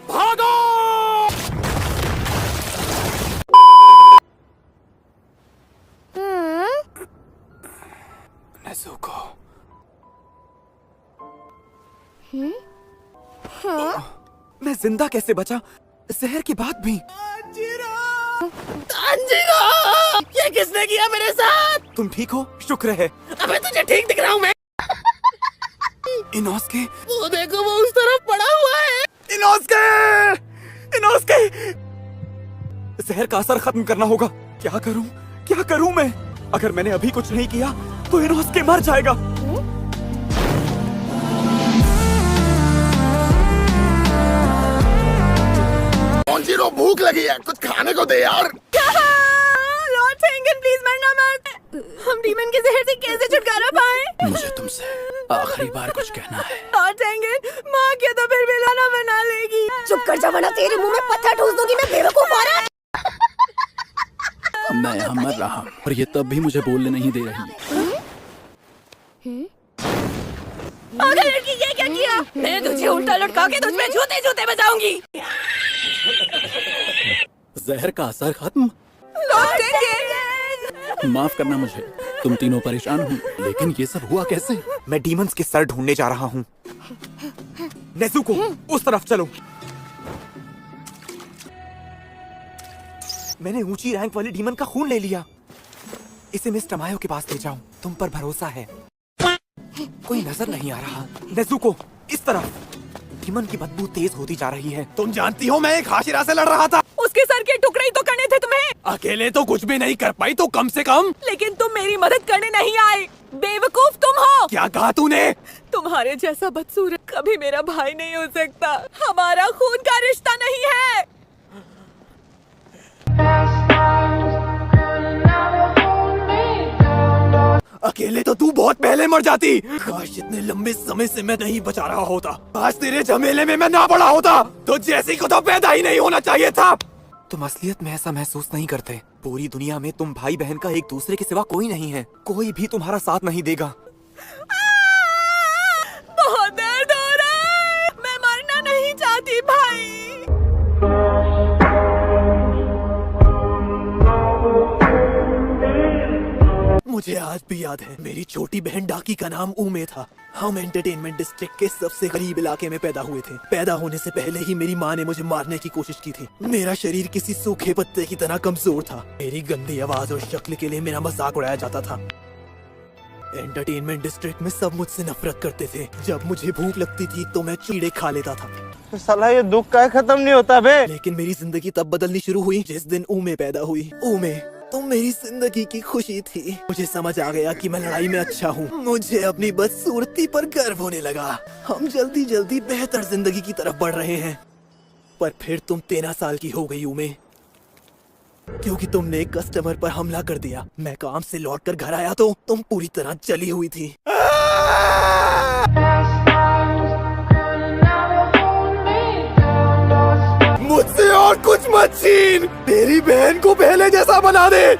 भागो! नेज़ुको। मैं जिंदा कैसे बचा? जहर के बाद भी। तांजीरो! ये किसने किया मेरे साथ? तुम ठीक हो? शुक्र है। अबे तुझे ठीक दिख रहा हूँ मैं। इनोस्के, वो देखो, वो उस तरफ पड़ा हुआ है। Inosuke, Inosuke! जहर का असर खत्म करना होगा। क्या करूं? क्या करूं मैं? अगर मैंने अभी कुछ नहीं किया तो इनोस्के मर जाएगा। तांजीरो, भूख लगी है, कुछ खाने को दे यार। लॉर्ड टेंगन, प्लीज मरना मत। हम डीमन के जहर से कैसे छुटकारा पाए? मुझे तुमसे आखिरी बार कुछ कहना है। लॉर्ड टेंगन, माँ क्या तो फिर मिलाना बना लेगी। चुप कर जा वरना तेरे मुंह में पत्थर ठूस दूंगी मैं, बेवकूफ औरत। मैं यहाँ मर रहा हूँ और ये तब भी मुझे बोलने नहीं दे रही। पागल लड़की, ये क्या किया? मैं तुझे उल्टा लटका के तुझ पे जूते जूते बजाऊंगी। जहर का असर खत्म? लॉर्ड टेंगन, माफ करना मुझे, तुम तीनों परेशान हो, लेकिन ये सब हुआ कैसे? मैं डीमंस के सर ढूंढने जा रहा हूँ। नेज़ुको, उस तरफ चलो। मैंने ऊंची रैंक वाली डीमन का खून ले लिया। इसे मिस टमायो के पास ले जाऊं। तुम पर भरोसा है। कोई नजर नहीं आ रहा। नेज़ुको, इस तरफ। डीमन की बदबू तेज होती जा रही है। तुम जानती हो मैं एक हाशिरा से लड़ रहा था। उसके सर के टुकड़े ही तो करने थे तुम्हें। अकेले तो कुछ भी नहीं कर पाई, तो कम से कम। लेकिन तुम मेरी मदद करने नहीं आए। बेवकूफ तुम हो। क्या कहा तूने? तुम्हारे जैसा बदसूरत कभी मेरा भाई नहीं हो सकता। हमारा खून का रिश्ता नहीं है। अकेले तो तू बहुत पहले मर जाती। काश इतने लंबे समय से मैं नहीं बचा रहा होता। आज तेरे झमेले में मैं ना पड़ा होता तो जैसी को तो पैदा ही नहीं होना चाहिए था। तुम असलियत में ऐसा महसूस नहीं करते। पूरी दुनिया में तुम भाई बहन का एक दूसरे के सिवा कोई नहीं है। कोई भी तुम्हारा साथ नहीं देगा। बहुत दर्द हो रहा है। मैं मरना नहीं चाहती भाई। मुझे आज भी याद है, मेरी छोटी बहन डाकी का नाम उमे था। हम एंटरटेनमेंट डिस्ट्रिक्ट के सबसे गरीब इलाके में पैदा हुए थे। पैदा होने से पहले ही मेरी माँ ने मुझे मारने की कोशिश की थी। मेरा शरीर किसी सूखे पत्ते की तरह कमजोर था। मेरी गंदी आवाज और शक्ल के लिए मेरा मजाक उड़ाया जाता था। एंटरटेनमेंट डिस्ट्रिक्ट में सब मुझसे नफरत करते थे। जब मुझे भूख लगती थी तो मैं कीड़े खा लेता था। साला ये दुख का खत्म नहीं होता बे। लेकिन मेरी जिंदगी तब बदलनी शुरू हुई जिस दिन उमे पैदा हुई। उमे, तुम मेरी जिंदगी की खुशी थी। मुझे समझ आ गया कि मैं लड़ाई में अच्छा हूँ। मुझे अपनी बदसूरती पर गर्व होने लगा। हम जल्दी जल्दी बेहतर जिंदगी की तरफ बढ़ रहे हैं। पर फिर तुम 13 साल की हो गई उमे, क्योंकि तुमने एक कस्टमर पर हमला कर दिया। मैं काम से लौटकर घर आया तो तुम पूरी तरह जली हुई थी। मुझसे और कुछ मत छीन। तेरी बहन को पहले जैसा बना दे।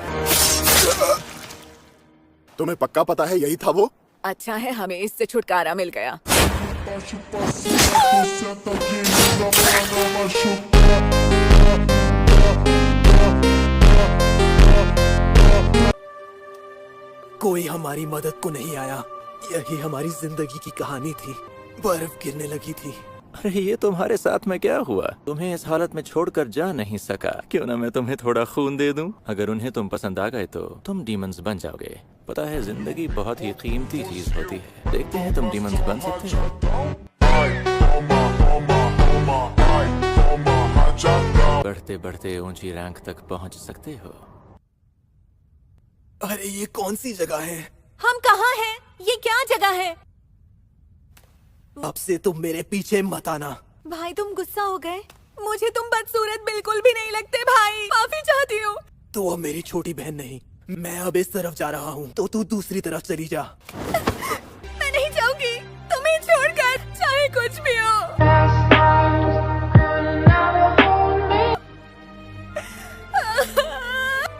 तुम्हें पक्का पता है यही था वो? अच्छा है हमें इससे छुटकारा मिल गया। कोई हमारी मदद को नहीं आया। यही हमारी जिंदगी की कहानी थी। बर्फ गिरने लगी थी। अरे ये तुम्हारे साथ में क्या हुआ? तुम्हें इस हालत में छोड़कर जा नहीं सका। क्यों ना मैं तुम्हें थोड़ा खून दे दूं? अगर उन्हें तुम पसंद आ गए तो तुम डीमंस बन जाओगे। पता है जिंदगी बहुत ही कीमती चीज होती है। देखते हैं तुम डीमंस बन सकते हो। बढ़ते बढ़ते ऊंची रैंक तक पहुंच सकते हो। अरे ये कौन सी जगह है? हम कहाँ हैं? ये क्या जगह है? अब से तुम मेरे पीछे मत आना। भाई तुम गुस्सा हो गए? मुझे तुम बदसूरत बिल्कुल भी नहीं लगते भाई। माफी चाहती हूँ। तू अब मेरी छोटी बहन नहीं। मैं अब इस तरफ जा रहा हूँ तो तू दूसरी तरफ चली जा। मैं नहीं जाऊंगी तुम्हें छोड़कर, चाहे कुछ भी हो।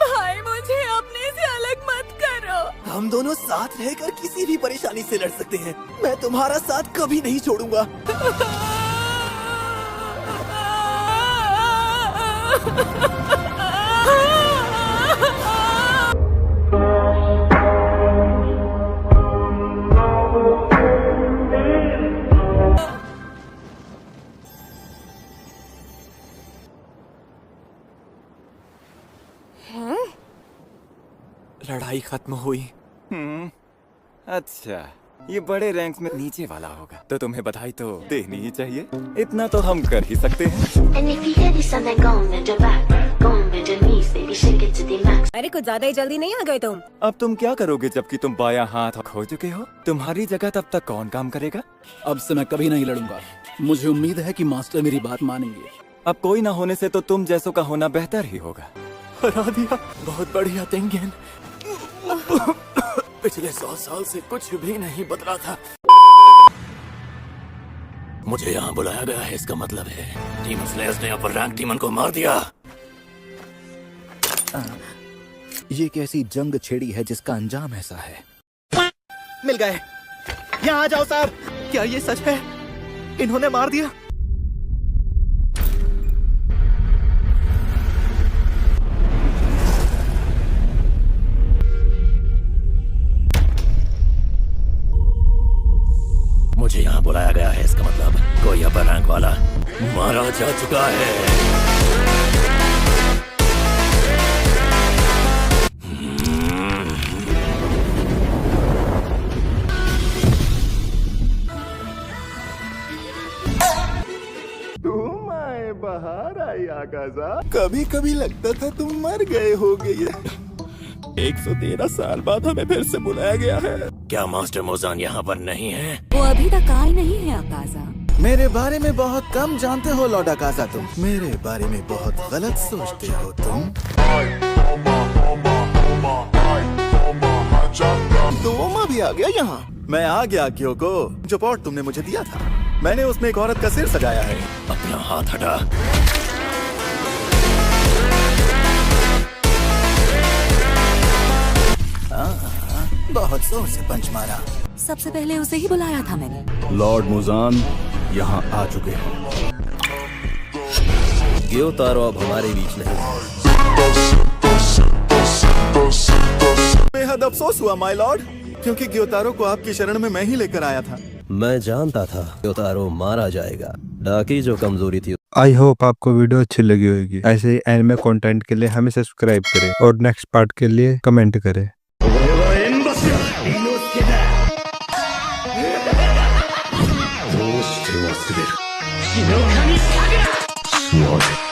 भाई मुझे अपने से अलग मत करो। हम दोनों साथ रहकर किसी भी परेशानी से लड़ सकते हैं। मैं तुम्हारा साथ कभी नहीं छोड़ूंगा। लड़ाई खत्म हुई। अच्छा, ये बड़े रैंक्स में नीचे वाला होगा, तो तुम्हें बधाई तो देनी ही चाहिए। इतना तो हम कर ही सकते हैं। And if you hear this and then go on with the back, go on with the knees, baby, shake it to the max. अरे कुछ ज्यादा ही जल्दी नहीं आ गए तुम? अब तुम क्या करोगे जबकि तुम बायां हाथ खो चुके हो? तुम्हारी जगह तब तक कौन काम करेगा? अब से मैं कभी नहीं लड़ूंगा। मुझे उम्मीद है कि मास्टर मेरी बात मानेंगे। अब कोई ना होने से तो तुम जैसों का होना बेहतर ही होगा। हरा दिया, बहुत बढ़िया तेंगेन। पिछले 100 साल से कुछ भी नहीं बदला था। मुझे यहाँ बुलाया गया है, इसका मतलब है डीमन स्लेयर्स ने अपर रैंक डीमन को मार दिया। ये कैसी जंग छेड़ी है जिसका अंजाम ऐसा है? मिल गए। यहाँ आ जाओ साहब। क्या ये सच है? इन्होंने मार दिया? मुझे यहाँ बुलाया गया है, इसका मतलब कोई अपर रैंक वाला मारा जा चुका है। तुम आए बाहर आई आकाशा। कभी कभी लगता था तुम मर गए हो गई। 113 साल बाद हमें फिर से बुलाया गया है। क्या मास्टर मोजान यहाँ पर नहीं है? वो अभी तक आए नहीं है आकाशा। मेरे बारे में बहुत कम जानते हो लौट आकाशा तुम। मेरे बारे में बहुत गलत सोचते हो तुम। तोमा भी आ गया यहाँ। मैं आ गया क्योको। जो पॉट तुमने मुझे दिया था, मैंने उसमें एक औरत का सिर सजाया है। अपना हाथ हटा। बहुत जोर से पंच मारा। सबसे पहले उसे ही बुलाया था मैंने। लॉर्ड मुजान यहाँ आ चुके हैं। ग्योतारो अब हमारे बीच नहीं। बेहद अफसोस हुआ माय लॉर्ड, क्योंकि ग्योतारो को आपकी शरण में मैं ही लेकर आया था। मैं जानता था ग्योतारो मारा जाएगा। डाकी जो कमजोरी थी। आई होप आपको वीडियो अच्छी लगी होगी। ऐसे ही एनिमे कंटेंट के लिए हमें सब्सक्राइब करें और नेक्स्ट पार्ट के लिए कमेंट करें। What?